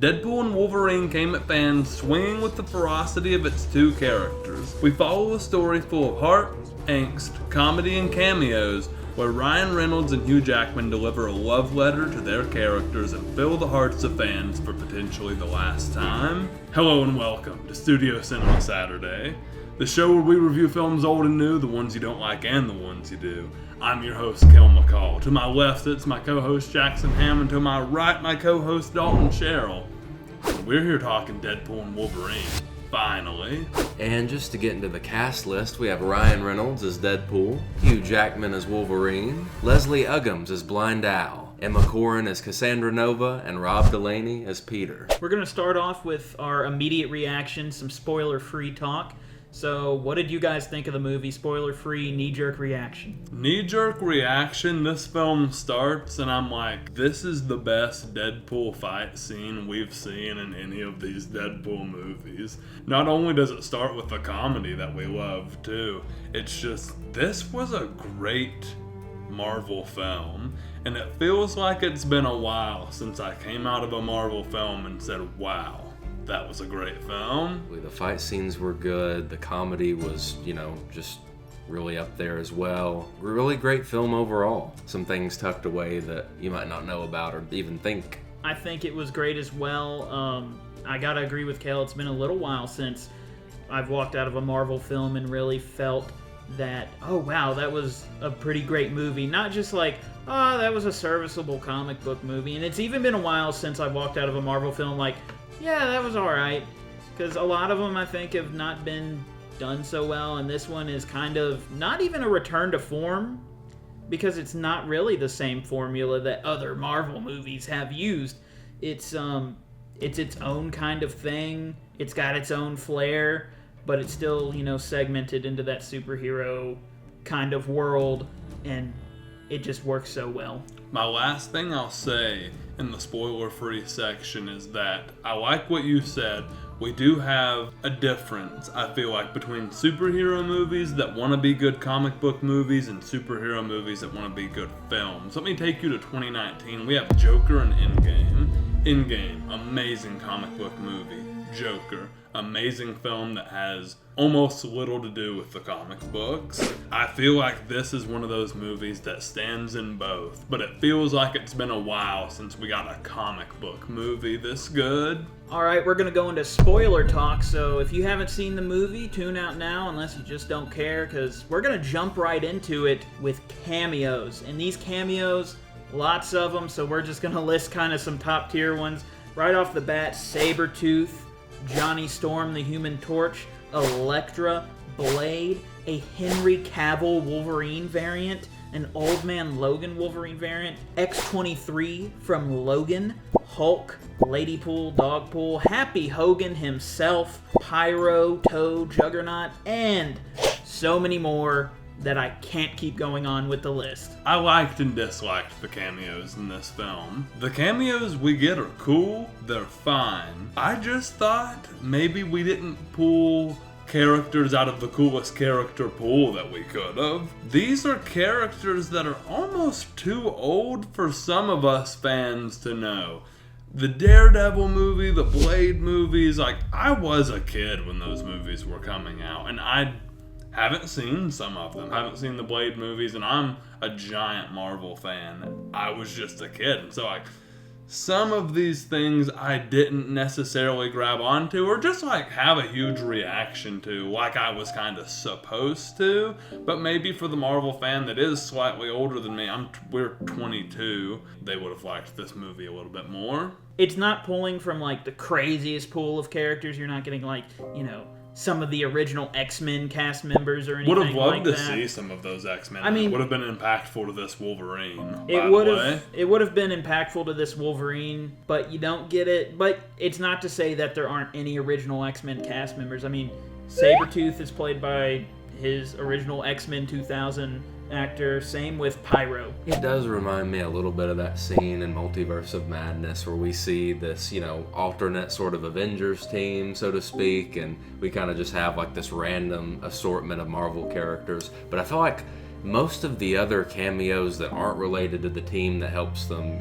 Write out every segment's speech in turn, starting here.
Deadpool and Wolverine came at fans swinging with the ferocity of its two characters. We follow a story full of heart, angst, comedy, and cameos, where Ryan Reynolds and Hugh Jackman deliver a love letter to their characters and fill the hearts of fans for potentially the last time. Hello and welcome to Studio Cinema Saturday, the show where we review films old and new, the ones you don't like and the ones you do. I'm your host, Kael. To my left sits my co-host Jackson Hamm, and to my right, my co-host Dalton Cheryl. We're here talking Deadpool and Wolverine, finally. And just to get into the cast list, we have Ryan Reynolds as Deadpool, Hugh Jackman as Wolverine, Leslie Uggams as Blind Owl, Emma Corrin as Cassandra Nova, and Rob Delaney as Peter. We're going to start off with our immediate reaction, some spoiler-free talk. So, what did you guys think of the movie? Spoiler-free, knee-jerk reaction. Knee-jerk reaction, this film starts and I'm like, this is the best Deadpool fight scene we've seen in any of these Deadpool movies. Not only does it start with the comedy that we love too, it's just, this was a great Marvel film. And it feels like it's been a while since I came out of a Marvel film and said, wow, that was a great film. The fight scenes were good. The comedy was, just really up there as well. Really great film overall. Some things tucked away that you might not know about or even think. I think it was great as well. I gotta agree with Kael. It's been a little while since I've walked out of a Marvel film and really felt that, oh wow, that was a pretty great movie. Not just like, oh, that was a serviceable comic book movie. And it's even been a while since I've walked out of a Marvel film like, yeah, that was alright. Because a lot of them, I think, have not been done so well, and this one is kind of not even a return to form, because it's not really the same formula that other Marvel movies have used. It's its own kind of thing. It's got its own flair, but it's still, segmented into that superhero kind of world, and it just works so well. My last thing I'll say in the spoiler-free section is that I like what you said. We do have a difference, I feel like, between superhero movies that want to be good comic book movies and superhero movies that want to be good films. Let me take you to 2019. We have Joker and Endgame. Endgame, amazing comic book movie. Joker, amazing film that has almost little to do with the comic books. I feel like this is one of those movies that stands in both, but it feels like it's been a while since we got a comic book movie this good. Alright, we're going to go into spoiler talk, so if you haven't seen the movie, tune out now unless you just don't care, because we're going to jump right into it with cameos. And these cameos, lots of them, so we're just going to list kind of some top tier ones. Right off the bat, Sabretooth, Johnny Storm, the Human Torch, Elektra, Blade, a Henry Cavill Wolverine variant, an Old Man Logan Wolverine variant, X-23 from Logan, Hulk, Ladypool, Dogpool, Happy Hogan himself, Pyro, Toad, Juggernaut, and so many more that I can't keep going on with the list. I liked and disliked the cameos in this film. The cameos we get are cool, they're fine. I just thought maybe we didn't pull characters out of the coolest character pool that we could have. These are characters that are almost too old for some of us fans to know. The Daredevil movie, the Blade movies, I was a kid when those movies were coming out, and I haven't seen some of them. Haven't seen the Blade movies, and I'm a giant Marvel fan. I was just a kid, and so some of these things I didn't necessarily grab onto or just have a huge reaction to, like I was kind of supposed to. But maybe for the Marvel fan that is slightly older than me, we're 22, they would have liked this movie a little bit more. It's not pulling from the craziest pool of characters. You're not getting some of the original X-Men cast members or anything like that. Would have loved to see some of those X-Men. I mean, it would have been impactful to this Wolverine. It would have been impactful to this Wolverine, but you don't get it. But it's not to say that there aren't any original X-Men cast members. I mean, Sabretooth is played by his original X-Men 2000 actor. Same with Pyro. It does remind me a little bit of that scene in Multiverse of Madness where we see this, alternate sort of Avengers team, so to speak, and we kind of just have this random assortment of Marvel characters. But I feel like most of the other cameos that aren't related to the team that helps them,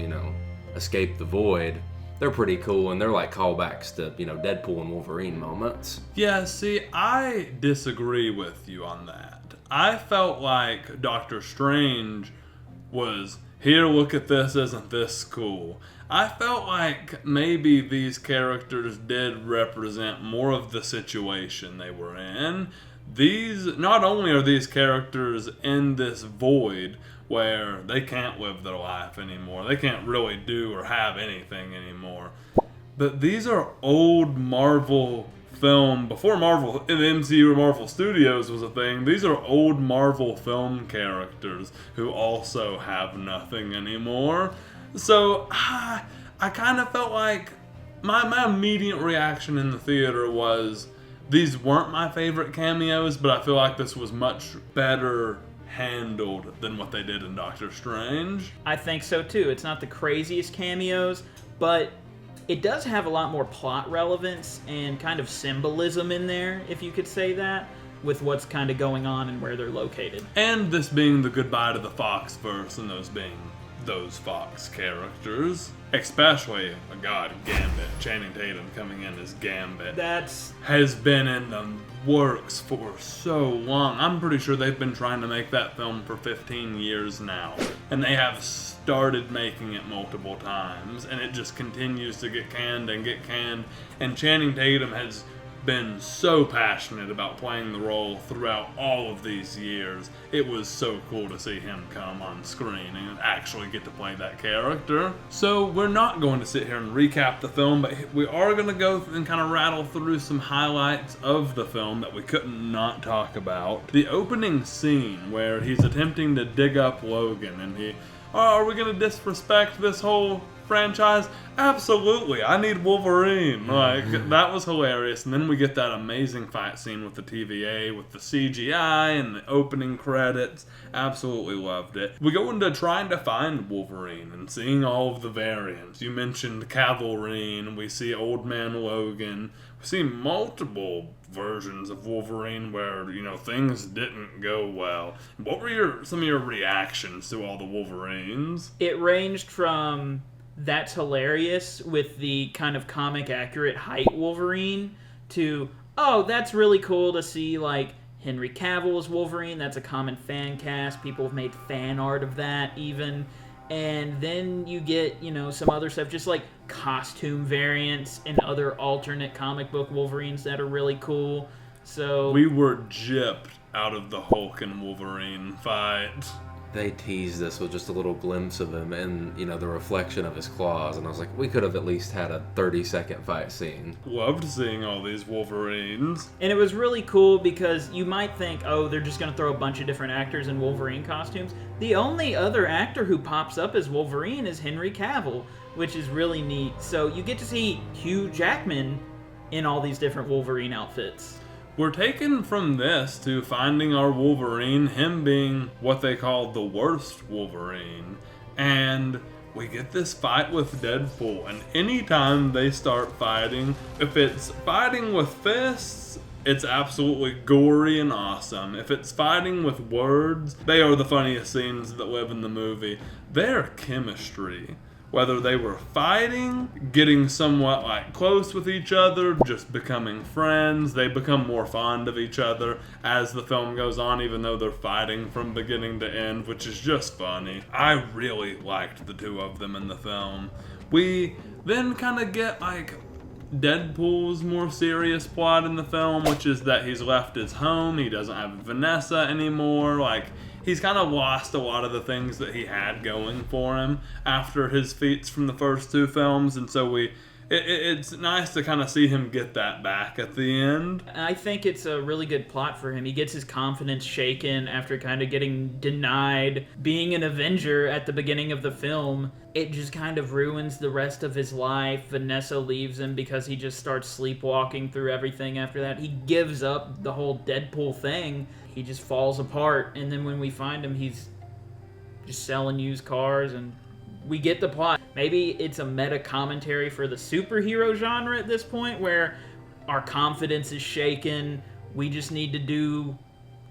escape the void they're pretty cool, and they're like callbacks to, Deadpool and Wolverine moments. Yeah, see, I disagree with you on that. I felt like Doctor Strange was, here, look at this, isn't this cool? I felt like maybe these characters did represent more of the situation they were in. Not only are these characters in this void where they can't live their life anymore, they can't really do or have anything anymore, but these are old Marvel film, before Marvel, in the MCU or Marvel Studios was a thing, these are old Marvel film characters who also have nothing anymore. So, I kind of felt like my immediate reaction in the theater was, these weren't my favorite cameos, but I feel like this was much better handled than what they did in Doctor Strange. I think so too. It's not the craziest cameos, but it does have a lot more plot relevance and kind of symbolism in there, if you could say that, with what's kind of going on and where they're located. And this being the goodbye to the Foxverse, and those being those Fox characters. Especially, Gambit. Channing Tatum coming in as Gambit. Has been in the works for so long. I'm pretty sure they've been trying to make that film for 15 years now. And they have started making it multiple times. And it just continues to get canned and get canned. And Channing Tatum has been so passionate about playing the role throughout all of these years. It was so cool to see him come on screen and actually get to play that character. So we're not going to sit here and recap the film, but we are going to go and kind of rattle through some highlights of the film that we couldn't not talk about. The opening scene where he's attempting to dig up Logan and are we going to disrespect this whole franchise? Absolutely. I need Wolverine. That was hilarious. And then we get that amazing fight scene with the TVA, with the CGI and the opening credits. Absolutely loved it. We go into trying to find Wolverine and seeing all of the variants. You mentioned Cavalrine. We see Old Man Logan. We see multiple versions of Wolverine where, things didn't go well. What were some of your reactions to all the Wolverines? It ranged from that's hilarious with the kind of comic accurate height Wolverine to, oh, that's really cool to see like Henry Cavill as Wolverine. That's a common fan cast. People have made fan art of that even. And then you get, some other stuff, just like costume variants and other alternate comic book Wolverines that are really cool. So we were gypped out of the Hulk and Wolverine fight. They teased us with just a little glimpse of him and, the reflection of his claws. And I was like, we could have at least had a 30-second fight scene. Loved seeing all these Wolverines. And it was really cool because you might think, oh, they're just going to throw a bunch of different actors in Wolverine costumes. The only other actor who pops up as Wolverine is Henry Cavill, which is really neat. So you get to see Hugh Jackman in all these different Wolverine outfits. We're taken from this to finding our Wolverine, him being what they call the worst Wolverine. And we get this fight with Deadpool. And anytime they start fighting, if it's fighting with fists, it's absolutely gory and awesome. If it's fighting with words, they are the funniest scenes that live in the movie. Their chemistry, whether they were fighting, getting somewhat close with each other, just becoming friends, they become more fond of each other as the film goes on, even though they're fighting from beginning to end, which is just funny. I really liked the two of them in the film. We then kind of get Deadpool's more serious plot in the film, which is that he's left his home, he doesn't have Vanessa anymore, he's kind of lost a lot of the things that he had going for him after his feats from the first two films, and so it's nice to kind of see him get that back at the end. I think it's a really good plot for him. He gets his confidence shaken after kind of getting denied being an Avenger at the beginning of the film. It just kind of ruins the rest of his life. Vanessa leaves him because he just starts sleepwalking through everything after that. He gives up the whole Deadpool thing. He just falls apart, and then when we find him, he's just selling used cars, and we get the plot. Maybe it's a meta commentary for the superhero genre at this point, where our confidence is shaken. We just need to do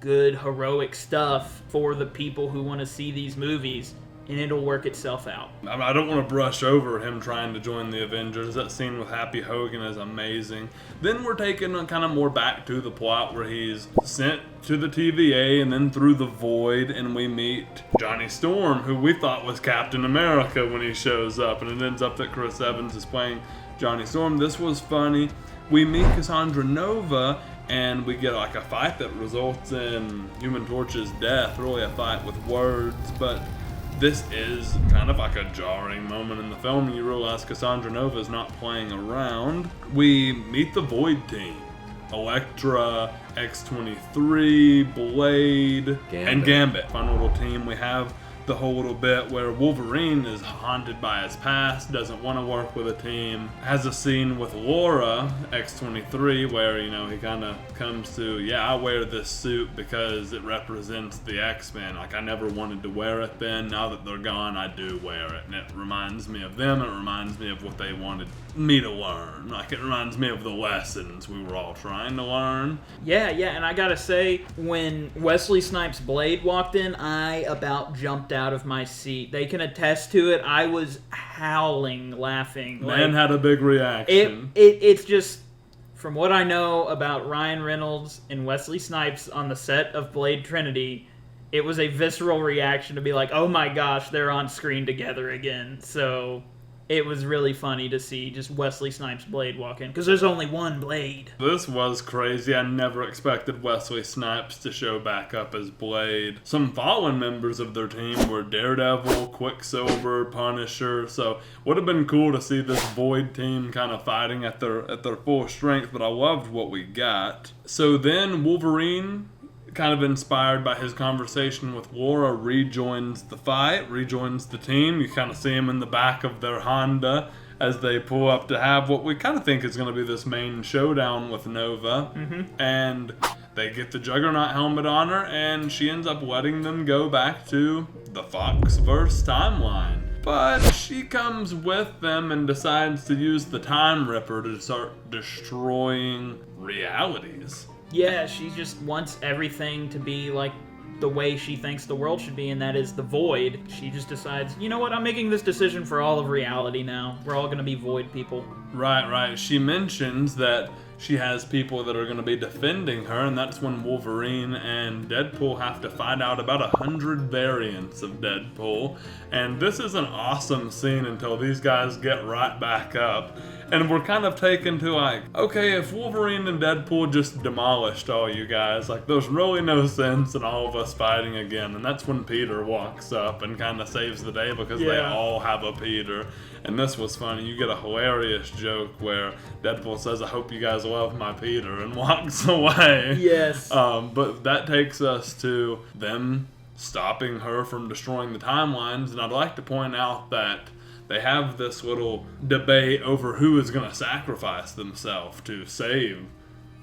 good, heroic stuff for the people who want to see these movies. and it'll work itself out. I don't want to brush over him trying to join the Avengers. That scene with Happy Hogan is amazing. Then we're taking kind of more back to the plot where he's sent to the TVA and then through the void, and we meet Johnny Storm, who we thought was Captain America when he shows up, and it ends up that Chris Evans is playing Johnny Storm. This was funny. We meet Cassandra Nova, and we get like a fight that results in Human Torch's death, really a fight with words, but this is kind of like a jarring moment in the film, and you realize Cassandra Nova is not playing around. We meet the Void team. Elektra, X-23, Blade, and Gambit. Fun little team. We have the whole little bit where Wolverine is haunted by his past, doesn't want to work with a team. Has a scene with Laura, X-23, where, you know, he kind of comes to, yeah, I wear this suit because it represents the X-Men. Like, I never wanted to wear it then. Now that they're gone, I do wear it. And it reminds me of them. It reminds me of what they wanted me to learn. Like, it reminds me of the lessons we were all trying to learn. Yeah, and I gotta say, when Wesley Snipes' Blade walked in, I about jumped out of my seat. They can attest to it. I was howling, laughing. Man had a big reaction. It's just, from what I know about Ryan Reynolds and Wesley Snipes on the set of Blade Trinity, it was a visceral reaction to be like, oh my gosh, they're on screen together again. So it was really funny to see just Wesley Snipes' Blade walk in, because there's only one Blade. This was crazy. I never expected Wesley Snipes to show back up as Blade. Some fallen members of their team were Daredevil, Quicksilver, Punisher, so would have been cool to see this Void team kind of fighting at their full strength, but I loved what we got. So then Wolverine, kind of inspired by his conversation with Laura, rejoins the fight, rejoins the team. You kind of see him in the back of their Honda as they pull up to have what we kind of think is going to be this main showdown with Nova. And they get the Juggernaut helmet on her, and she ends up letting them go back to the Foxverse timeline. But she comes with them and decides to use the Time Ripper to start destroying realities. Yeah, she just wants everything to be like the way she thinks the world should be, and that is the void. She just decides, you know what, I'm making this decision for all of reality now. We're all going to be void people. Right. She mentions that she has people that are going to be defending her, and that's when Wolverine and Deadpool have to find out about 100 variants of Deadpool. And this is an awesome scene until these guys get right back up. And we're kind of taken to like, okay, if Wolverine and Deadpool just demolished all you guys, like there's really no sense in all of us fighting again. And that's when Peter walks up and kind of saves the day, because they all have a Peter. And this was funny. You get a hilarious joke where Deadpool says, I hope you guys love my Peter, and walks away. Yes. But that takes us to them stopping her from destroying the timelines. And I'd like to point out that they have this little debate over who is going to sacrifice themselves to save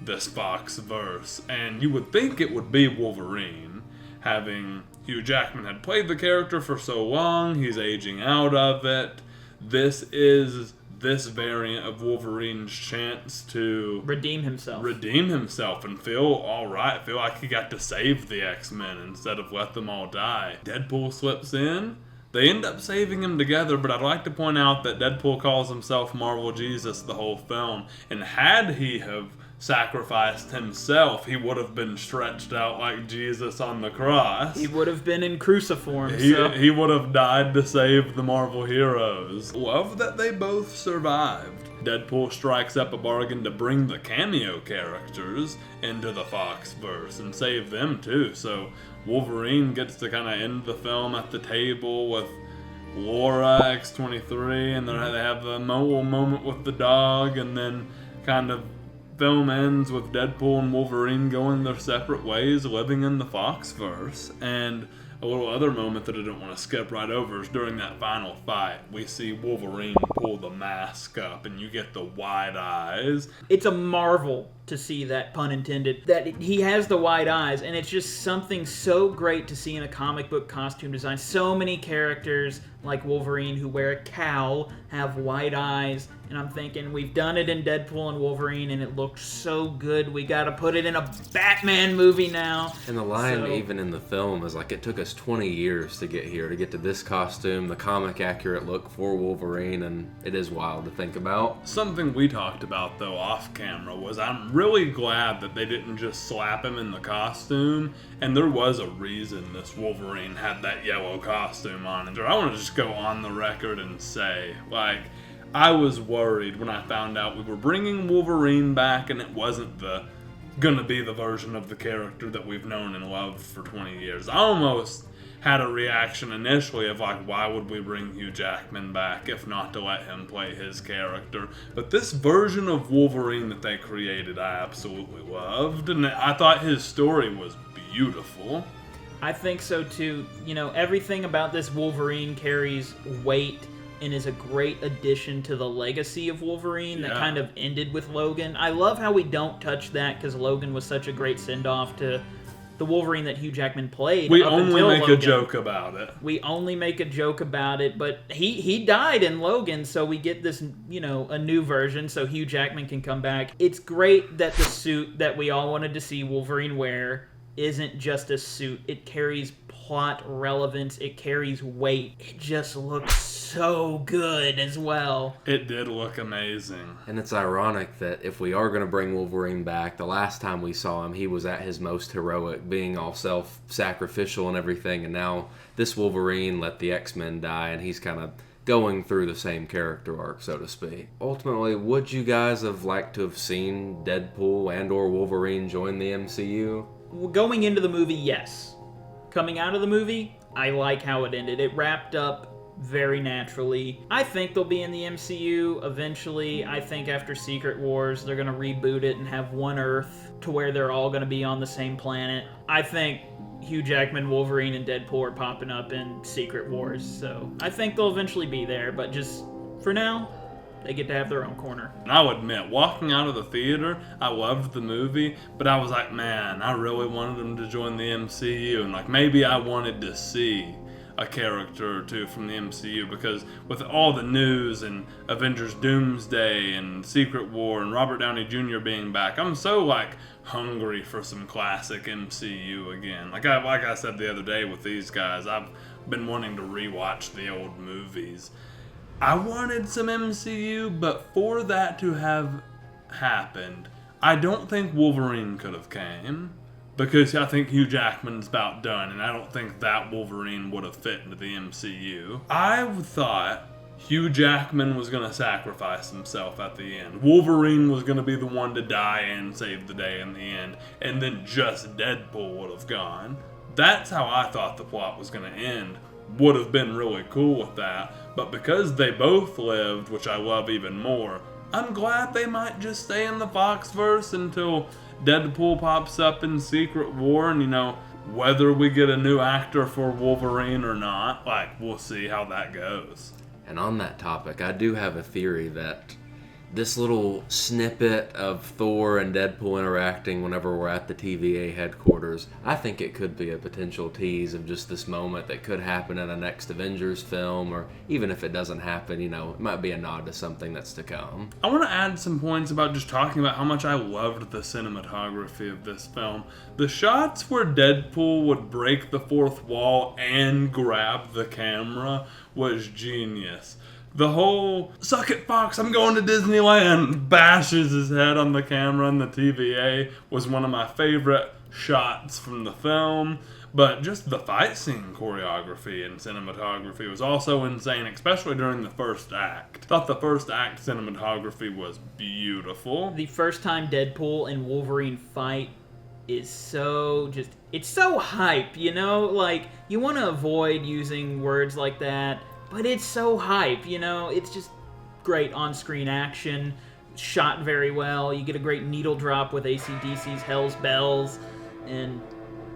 this Foxverse. And you would think it would be Wolverine, having Hugh Jackman had played the character for so long, he's aging out of it. This is this variant of Wolverine's chance to redeem himself and feel alright, feel like he got to save the X-Men instead of let them all die. Deadpool slips in. They end up saving him together, but I'd like to point out that Deadpool calls himself Marvel Jesus the whole film, and had he have sacrificed himself, he would have been stretched out like Jesus on the cross. He would have been in cruciform. He would have died to save the Marvel heroes. Love that they both survived. Deadpool strikes up a bargain to bring the cameo characters into the Foxverse and save them too. So Wolverine gets to kind of end the film at the table with Laura, X-23, and then they have the moment with the dog, and then kind of film ends with Deadpool and Wolverine going their separate ways, living in the Foxverse. And a little other moment that I didn't want to skip right over is during that final fight, we see Wolverine pull the mask up, and you get the wide eyes. It's a marvel to see that, pun intended, that he has the wide eyes, and it's just something so great to see in a comic book costume design. So many characters like Wolverine who wear a cowl have wide eyes, and I'm thinking we've done it in Deadpool and Wolverine, and it looked so good. We got to put it in a Batman movie now. And the line, even in the film, is like, it took us 20 years to get here, to get to this costume, the comic accurate look for Wolverine, and it is wild to think about. Something we talked about, though, off camera, was I'm really glad that they didn't just slap him in the costume, and there was a reason this Wolverine had that yellow costume on. And I want to just go on the record and say, like, I was worried when I found out we were bringing Wolverine back and it wasn't gonna be the version of the character that we've known and loved for 20 years. I almost had a reaction initially of like, why would we bring Hugh Jackman back if not to let him play his character? But this version of Wolverine that they created, I absolutely loved, and I thought his story was beautiful. I think so too. You know, everything about this Wolverine carries weight and is a great addition to the legacy of Wolverine that kind of ended with Logan. I love how we don't touch that because Logan was such a great send-off to the Wolverine that Hugh Jackman played. We only make a joke about it. We only make a joke about it, but he died in Logan, so we get this, you know, a new version so Hugh Jackman can come back. It's great that the suit that we all wanted to see Wolverine wear isn't just a suit. It carries plot relevance. It carries weight. It just looks so good as well. It did look amazing. And it's ironic that if we are going to bring Wolverine back, the last time we saw him, he was at his most heroic, being all self-sacrificial and everything, and now this Wolverine let the X-Men die, and he's kind of going through the same character arc, so to speak. Ultimately, would you guys have liked to have seen Deadpool and or Wolverine join the MCU? Going into the movie, yes. Coming out of the movie, I like how it ended. It wrapped up very naturally. I think they'll be in the MCU eventually. I think after Secret Wars, they're going to reboot it and have one Earth to where they're all going to be on the same planet. I think Hugh Jackman, Wolverine, and Deadpool are popping up in Secret Wars, so I think they'll eventually be there, but just for now, they get to have their own corner. And I'll admit, walking out of the theater, I loved the movie, but I was like, man, I really wanted them to join the MCU, and like maybe I wanted to see a character or two from the MCU, because with all the news and Avengers Doomsday and Secret War and Robert Downey Jr. being back, I'm so like hungry for some classic MCU again. Like I said the other day with these guys, I've been wanting to rewatch the old movies. I wanted some MCU, but for that to have happened, I don't think Wolverine could have came. Because I think Hugh Jackman's about done, and I don't think that Wolverine would have fit into the MCU. I thought Hugh Jackman was going to sacrifice himself at the end. Wolverine was going to be the one to die and save the day in the end, and then just Deadpool would have gone. That's how I thought the plot was going to end. Would have been really cool with that, but because they both lived, which I love even more, I'm glad they might just stay in the Foxverse until Deadpool pops up in Secret War, and you know, whether we get a new actor for Wolverine or not, like, we'll see how that goes. And on that topic, I do have a theory that this little snippet of Thor and Deadpool interacting whenever we're at the TVA headquarters, I think it could be a potential tease of just this moment that could happen in a next Avengers film, or even if it doesn't happen, you know, it might be a nod to something that's to come. I want to add some points about just talking about how much I loved the cinematography of this film. The shots where Deadpool would break the fourth wall and grab the camera was genius. The whole, suck it Fox, I'm going to Disneyland, bashes his head on the camera in the TVA was one of my favorite shots from the film. But just the fight scene choreography and cinematography was also insane, especially during the first act. I thought the first act cinematography was beautiful. The first time Deadpool and Wolverine fight is so just, it's so hype, you know? Like, you want to avoid using words like that, but it's so hype, you know? It's just great on-screen action, shot very well. You get a great needle drop with AC/DC's Hell's Bells, and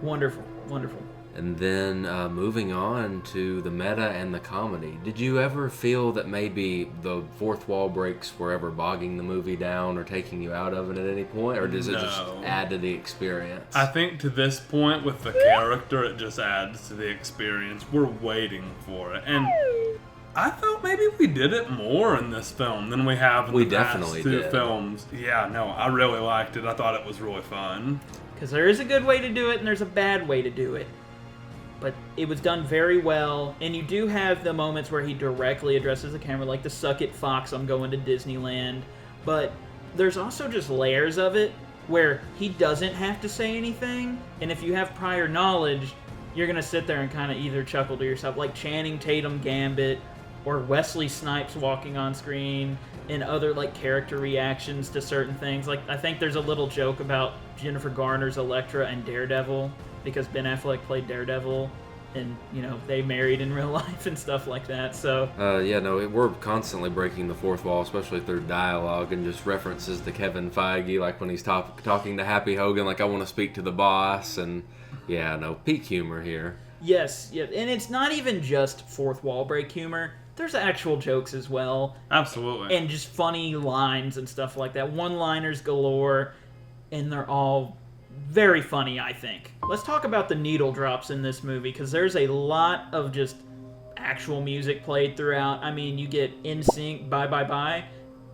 wonderful, wonderful. And then moving on to the meta and the comedy. Did you ever feel that maybe the fourth wall breaks were ever bogging the movie down or taking you out of it at any point? Or does it just add to the experience? I think to this point with the character, it just adds to the experience. We're waiting for it. And I thought maybe we did it more in this film than we have in the past two films. Yeah, no, I really liked it. I thought it was really fun. Because there is a good way to do it and there's a bad way to do it. But it was done very well, and you do have the moments where he directly addresses the camera, like the "Suck it, Fox, I'm going to Disneyland." But there's also just layers of it where he doesn't have to say anything, and if you have prior knowledge, you're gonna sit there and kind of either chuckle to yourself, like Channing Tatum Gambit or Wesley Snipes walking on screen, and other like character reactions to certain things. Like I think there's a little joke about Jennifer Garner's Elektra and Daredevil, because Ben Affleck played Daredevil, and, you know, they married in real life and stuff like that, so... we're constantly breaking the fourth wall, especially through dialogue and just references to Kevin Feige, like when he's talking to Happy Hogan, like, I want to speak to the boss, and, peak humor here. Yes, yeah, and it's not even just fourth wall break humor. There's actual jokes as well. Absolutely. And just funny lines and stuff like that. One-liners galore, and they're all... very funny, I think. Let's talk about the needle drops in this movie, because there's a lot of just actual music played throughout. I mean, you get NSYNC, Bye Bye Bye,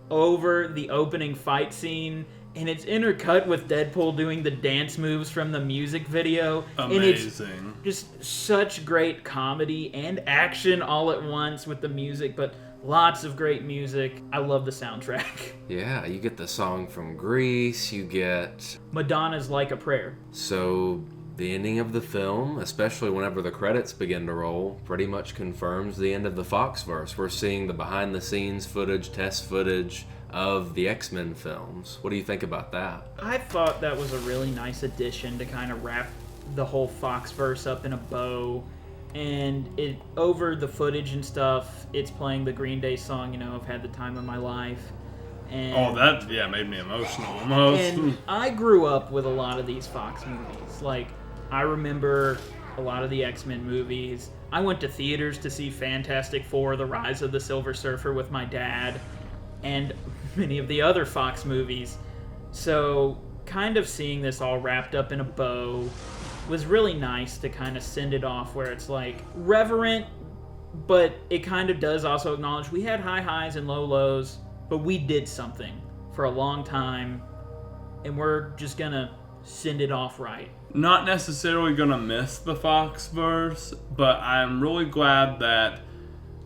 over the opening fight scene, and it's intercut with Deadpool doing the dance moves from the music video. Amazing. And it's just such great comedy and action all at once with the music, but lots of great music. I love the soundtrack. Yeah, you get the song from Grease, you get... Madonna's Like a Prayer. So, the ending of the film, especially whenever the credits begin to roll, pretty much confirms the end of the Foxverse. We're seeing the behind-the-scenes footage, test footage of the X-Men films. What do you think about that? I thought that was a really nice addition to kind of wrap the whole Foxverse up in a bow. And it over the footage and stuff, it's playing the Green Day song, you know, I've had the time of my life. And, that made me emotional almost. And I grew up with a lot of these Fox movies. Like, I remember a lot of the X-Men movies. I went to theaters to see Fantastic Four, The Rise of the Silver Surfer with my dad, and many of the other Fox movies. So, kind of seeing this all wrapped up in a bow was really nice to kind of send it off where it's like reverent, but it kind of does also acknowledge we had high highs and low lows, but we did something for a long time, and we're just gonna send it off right. Not necessarily gonna miss the Foxverse, but I'm really glad that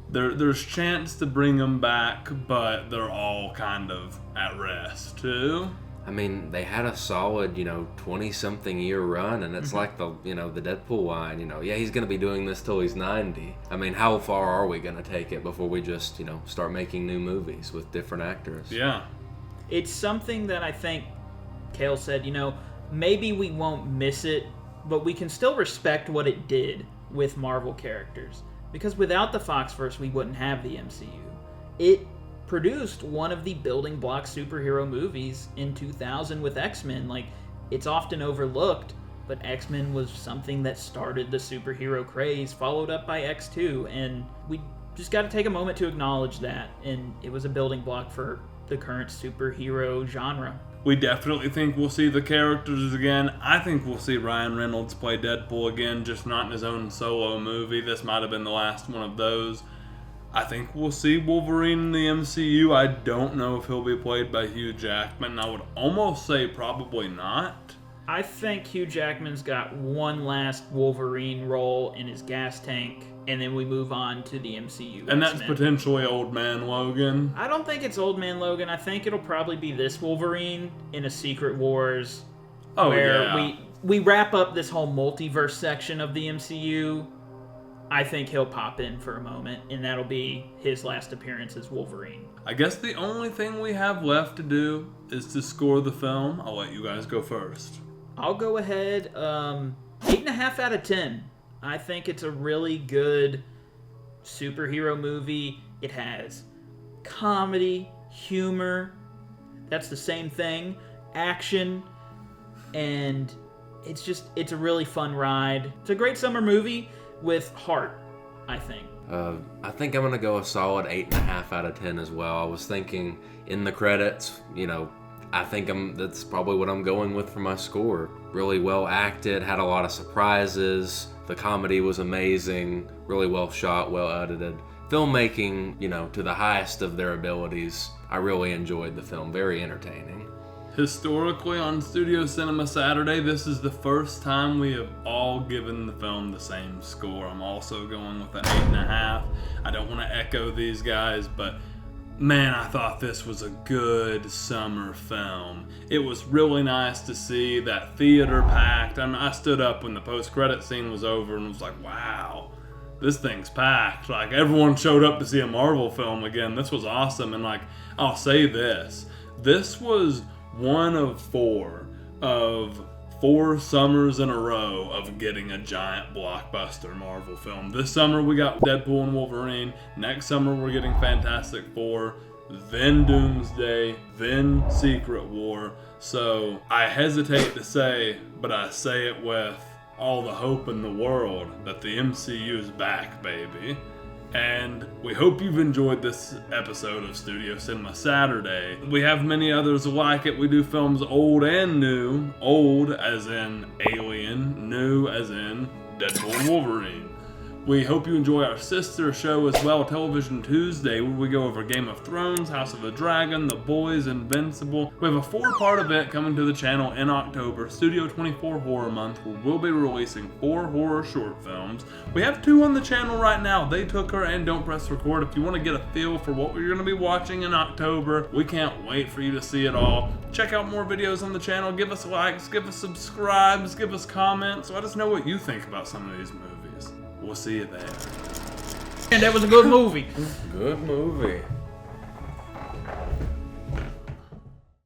there's chance to bring them back, but they're all kind of at rest too. I mean, they had a solid, 20-something year run, and it's like the Deadpool line, he's going to be doing this till he's 90. I mean, how far are we going to take it before we just, start making new movies with different actors? Yeah. It's something that I think Kael said, maybe we won't miss it, but we can still respect what it did with Marvel characters. Because without the Foxverse, we wouldn't have the MCU. It produced one of the building block superhero movies in 2000 with X-Men. Like, it's often overlooked, but X-Men was something that started the superhero craze, followed up by X2, and we just got to take a moment to acknowledge that, and it was a building block for the current superhero genre. We definitely think we'll see the characters again. I think we'll see Ryan Reynolds play Deadpool again, just not in his own solo movie. This might have been the last one of those. I think we'll see Wolverine in the MCU. I don't know if he'll be played by Hugh Jackman. I would almost say probably not. I think Hugh Jackman's got one last Wolverine role in his gas tank, and then we move on to the MCU. And that's potentially Old Man Logan. I don't think it's Old Man Logan. I think it'll probably be this Wolverine in a Secret Wars. Where we wrap up this whole multiverse section of the MCU. I think he'll pop in for a moment, and that'll be his last appearance as Wolverine. I guess the only thing we have left to do is to score the film. I'll let you guys go first. I'll go ahead, 8.5 out of 10. I think it's a really good superhero movie. It has comedy, humor, that's the same thing, action, and it's a really fun ride. It's a great summer movie with heart, I think. I think I'm going to go a solid 8.5 out of 10 as well. I was thinking in the credits, I think that's probably what I'm going with for my score. Really well acted, had a lot of surprises. The comedy was amazing, really well shot, well edited. Filmmaking, to the highest of their abilities. I really enjoyed the film, very entertaining. Historically, on Studio Cinema Saturday, this is the first time we have all given the film the same score. I'm also going with an 8.5. I don't want to echo these guys, but man, I thought this was a good summer film. It was really nice to see that theater packed. I stood up when the post-credit scene was over and was like, wow, this thing's packed. Like, everyone showed up to see a Marvel film again. This was awesome. And I'll say this. This was one of four summers in a row of getting a giant blockbuster Marvel film. This summer we got Deadpool and Wolverine. Next summer we're getting Fantastic Four, then Doomsday, then Secret War. So I hesitate to say, but I say it with all the hope in the world that the MCU is back, baby. And we hope you've enjoyed this episode of Studio Cinema Saturday. We have many others like it. We do films old and new. Old as in Alien, new as in Deadpool and Wolverine. We hope you enjoy our sister show as well, Television Tuesday, where we go over Game of Thrones, House of the Dragon, The Boys, Invincible. We have a 4-part event coming to the channel in October, Studio 24 Horror Month, where we'll be releasing 4 horror short films. We have 2 on the channel right now, They Took Her and Don't Press Record. If you want to get a feel for what we're going to be watching in October, we can't wait for you to see it all. Check out more videos on the channel, give us likes, give us subscribes, give us comments, let us know what you think about some of these movies. We'll see you there. And that was a good movie. Good movie.